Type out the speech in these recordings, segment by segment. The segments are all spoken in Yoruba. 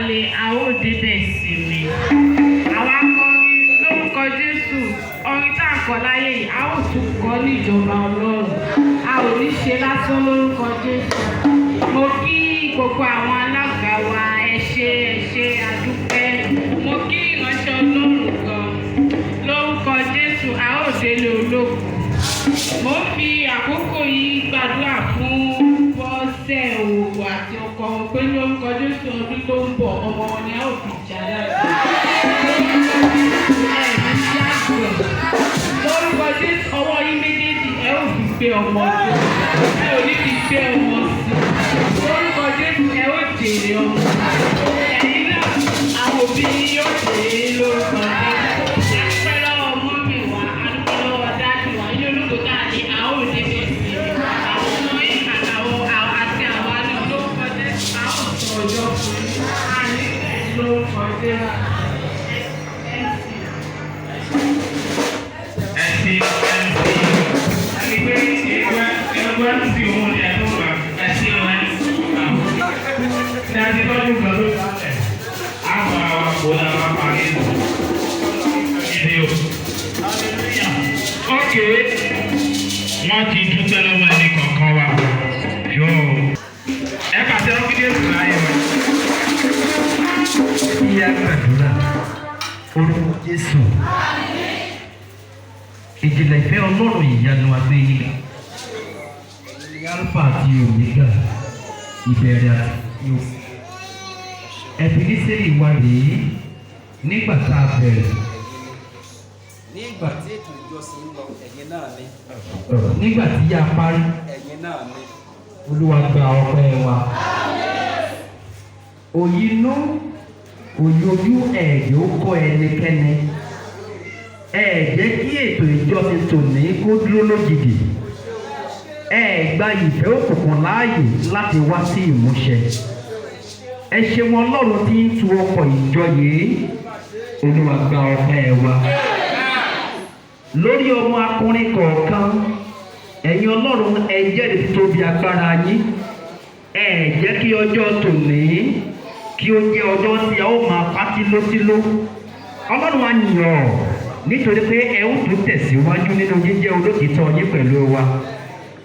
lé a ó débẹ̀ sí mi. Àwa kọrin lórúkọ Jésù, orin tá a kọ láyé yìí a ó tún kọ ní ìjọba Ọlọ́run. A ò ní ṣe lásán lórúkọ Jésù. Mo kí gbogbo àwọn alága wa ẹ ṣé adúpẹ́. Mo kí ìránṣẹ́ Ọlọ́run gan. Lórúkọ Jésù a ó délé ológun. Mo fi àkókò yìí gbàdúrà fún Bọ́sẹ̀ Òwò àti ọkọ pé lórúkọ Jésù ọdún tó ń bọ̀ ọmọ wọn ni a ó fi jà dáadáa. Lórúkọ Jésù ọwọ́ yín méjèèjì ẹ ó fi gbé ọmọ ọdún. Ẹ ò ní fi gbé ọmọ sí. Lórúkọ Jésù ẹ ó jèrè ọmọ. Ẹ̀yin náà àwọn òbí yóò jèrè lórúkọ Jésù. Adúpẹ́ lọ́wọ́ mọ́mì wa, adúpẹ́ lọ́wọ́ dáàdì wa, ilé ológo dáàdì a ó débẹ̀ sí i. Àwọn ọmọ yìí àtàwọn àti àwa ní lórúkọ Jésù a ó sọ ọjọ́ fún yín. A ní lórúkọ Jésù. Wọ́n ti dúpẹ́ lọ́wọ́ ẹni kọ̀ọ̀kan wa. Yọ ẹ pàṣẹ ọ́kídé ìtura yẹn wọ̀. Ìyá gbàdúrà orúkọ Jésù. Ìjìnlẹ̀ ìfẹ́ Ọlọ́run ìyanu agbẹ́yìnká. Alpha àti Omega ìbẹ̀rẹ̀ àti òkú. Ẹ̀bínísẹ́rì wà rèé nígbà tá a bẹ̀rẹ̀. Nígbà tí ètò ìjọsìn ń lọ, ẹ̀yin náà ni. Nígbà tí a parí, ẹ̀yin náà ni. Olúwa gba ọpẹ́ wa. Òyinú òyòjú ẹ̀jẹ̀ ó kọ́ ẹnikẹ́ni. Ẹ jẹ́ kí ètò ìjọsìn tòní kó dúró lójijì. Ẹ gba ìfẹ́ òkùnkùn láàyè láti wá sí ìmúṣẹ. Ẹ ṣeun Ọlọ́run tí ń tu ọkọ̀ ìjọ yìí. Olúwa gba ọpẹ́ wa. Lórí ọmọ akọrin kọ̀ọ̀kan, ẹ̀yin Ọlọ́run ẹ jẹ́rìí títóbi agbára yín. Ẹ jẹ́ kí ọjọ́ tòní kí ó jẹ́ ọjọ́ tí a ó máa pa tílótíló. Ọlọ́run á yìn ọ́ nítorí pé ẹ ó tún tẹ̀síwájú nínú jíjẹ́ olótìtọ́ yín pẹ̀lú wa.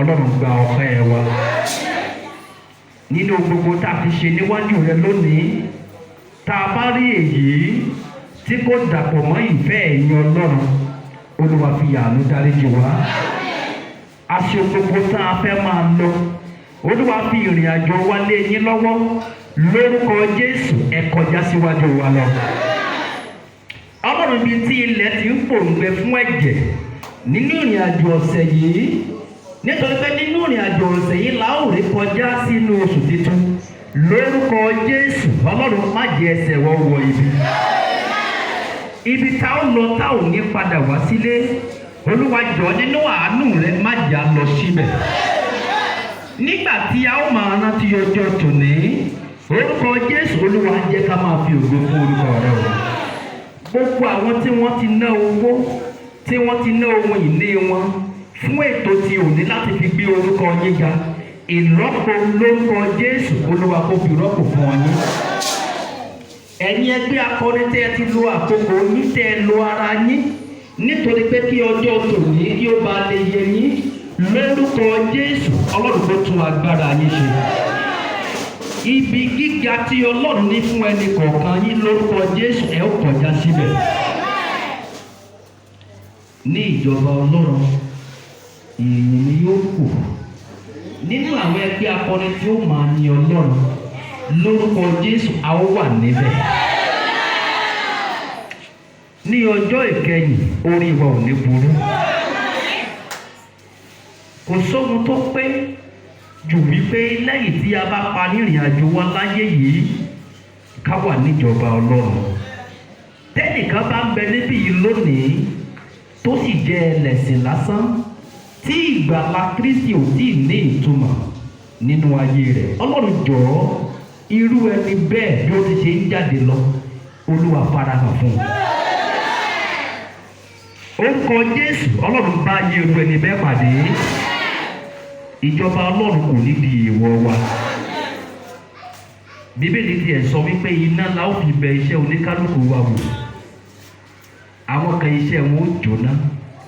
Ọlọ́run gba ọpẹ́ wa. Nínú gbogbo tá a ti ṣe níwájú rẹ lónìí, tá a bá rí èyí tí kò dàpọ̀ mọ́ ìfẹ́ ẹ̀yin Ọlọ́run, Olúwa fi àánú dáríjì wá. Aṣọ gbogbo tá a fẹ́ máa lọ, Olúwa fi ìrìn àjò wa lé yín lọ́wọ́. Lórúkọ Jésù ẹ kọjá síwájú wa lọ. Ọlọ́run bíi tí ilẹ̀ ti ń pòǹgbẹ fún ẹ̀jẹ̀ nínú ìrìn àjò ọ̀sẹ̀ yìí, nítorí pé nínú ìrìn àjò ọ̀sẹ̀ yìí la ó rí kọjá sínú oṣù tuntun. Lórúkọ Jésù Ọlọ́run má jẹ́ ẹsẹ̀ wọ́n wọ ibi tá ó lọ tá ò ní padà wá sílé. Olúwa jọ̀ọ́ nínú àánú rẹ má jà lọ síbẹ̀. Nígbà tí a ó máa rántí ọjọ́ tòní, orúkọ Jésù Olúwa jẹ́ ká máa fi ògo fún orúkọ rẹ o. Gbogbo àwọn tí wọ́n ti ná owó, tí wọ́n ti ná ohun ìní wọn fún ètò tí òní láti fi gbé orúkọ yín ga, ìrọ́pò lórúkọ Jésù Olúwa kó fi rọ́pò fún ọ yín. Ẹ̀yin ẹgbẹ́ akọrin tẹ́ ẹ ti lo àkókò yín tẹ́ ẹ lo ara yín nítorí pé kí ọjọ́ tòní kí ó bá lè yẹ yín. Lórúkọ Jésù Ọlọ́run tó tún agbára yín ṣe. Ibi gíga tí Ọlọ́run ní fún ẹnì kọ̀ọ̀kan yín lórúkọ Jésù ẹ ó kọjá síbẹ̀. Ní ìjọba Ọlọ́run ìyìn ni yóò kù nínú àwọn ẹgbẹ́ akọrin tí ó máa ní Ọlọ́run. Lórúkọ Jésù a ó wà níbẹ̀. Ní ọjọ́ ìkẹyìn orin wa ò ní burú. Kò sóhun tó pé jù wípé lẹ́yìn tí a bá parí ìrìn àjò wa láyé yìí ká wà níjọba Ọlọ́run. Tẹ́nìkan bá ń bẹ níbí yìí lónìí tó sì jẹ́ ẹlẹ́sìn lásán tí ìgbàlà Kristi ò tí ì ní ìtumọ̀ nínú ayé rẹ̀, Ọlọ́run jọ̀ọ́ irú ẹni bẹ́ẹ̀ bí ó ti ṣe ń jáde lọ, Olúwa farahàn fún un. Orúkọ Jésù Ọlọ́run bá yé irú ẹni bẹ́ẹ̀ pàdé. Ìjọba Ọlọ́run kò ní di èèwọ̀ wa. Bíbélì tiẹ̀ sọ wípé iná la ó fi bẹ iṣẹ́ oníkálukú wa wò. Àwọn kan iṣẹ́ wọn ó jóná.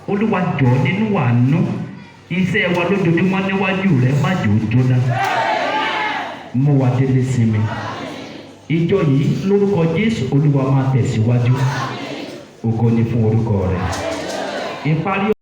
Olúwa jọ̀ọ́ nínú àánú iṣẹ́ wa lójoojúmọ́ níwájú rẹ má jò ó jóná. Mú wa délé sinmi. Ìjọ yìí lórúkọ Jésù Olúwa máa tẹ̀síwájú. Ògo ni fún orúkọ rẹ̀. Ìparí